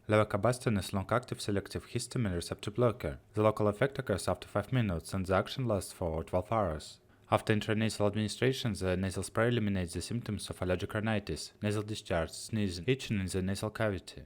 Levocabastin is long-active selective histamine receptor blocker. The local effect occurs after 5 minutes and the action lasts for 12 hours. After intranasal administration, the nasal spray eliminates the symptoms of allergic rhinitis, nasal discharge, sneezing, itching in the nasal cavity.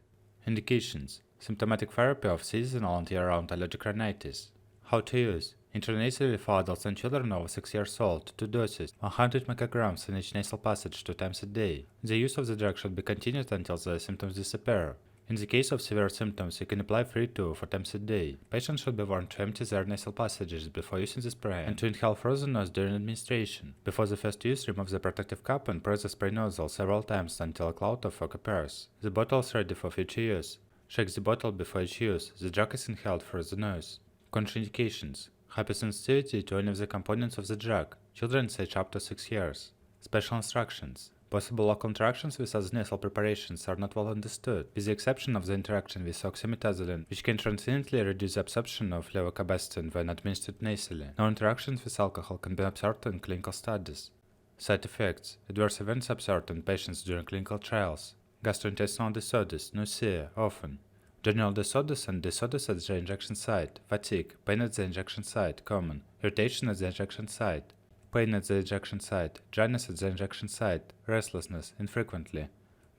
Indications: symptomatic therapy of seasonal and year-round allergic rhinitis. How to use: intranasally for adults and children over 6 years old, 2 doses, 100 micrograms in each nasal passage 2 times a day. The use of the drug should be continued until the symptoms disappear. In the case of severe symptoms, you can apply 3 to 4 times a day. Patients should be warned to empty their nasal passages before using the spray and to inhale frozen nose during administration. Before the first use, remove the protective cap and press the spray nozzle several times until a cloud of fog appears. The bottle is ready for future use. Shake the bottle before each use. The drug is inhaled through the nose. Contraindications: hypersensitivity to any of the components of the drug. Children age up to 6 years. Special instructions: possible local interactions with other nasal preparations are not well understood, with the exception of the interaction with oxymetazoline, which can transiently reduce the absorption of levocabastin when administered nasally. No interactions with alcohol can be observed in clinical studies. Side effects: adverse events observed in patients during clinical trials. Gastrointestinal disorders, nausea, often. General disorders and disorders at the injection site, fatigue, pain at the injection site, common, irritation at the injection site, pain at the injection site, dryness at the injection site, restlessness, infrequently,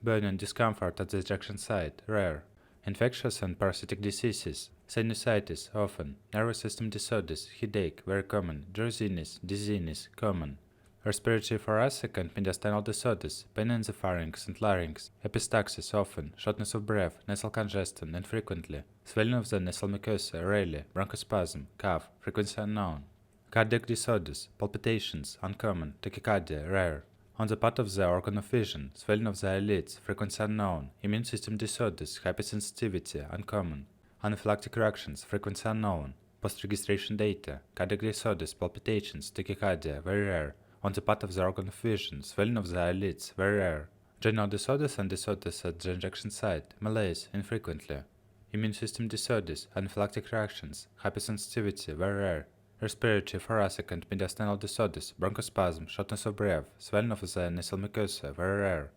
burning, discomfort at the injection site, rare, infectious and parasitic diseases, sinusitis, often, nervous system disorders, headache, very common, drowsiness, dizziness, common, respiratory thoracic and mediastinal disorders, pain in the pharynx and larynx, epistaxis, often, shortness of breath, nasal congestion, infrequently, swelling of the nasal mucosa, rarely, bronchospasm, cough, frequency unknown. Cardiac disorders, palpitations, uncommon, tachycardia, rare. On the part of the organ of vision, swelling of the eyelids, frequency unknown. Immune system disorders, hypersensitivity, uncommon. Anaphylactic reactions, frequency unknown. Post-registration data, cardiac disorders, palpitations, tachycardia, very rare. On the part of the organ of vision, swelling of the eyelids, very rare. General disorders and disorders at the injection site, malaise, infrequently. Immune system disorders, anaphylactic reactions, hypersensitivity, very rare. Respiratory, thoracic and mediastinal disorders, bronchospasm, shortness of breath, swelling of the nasal mucosa, very rare.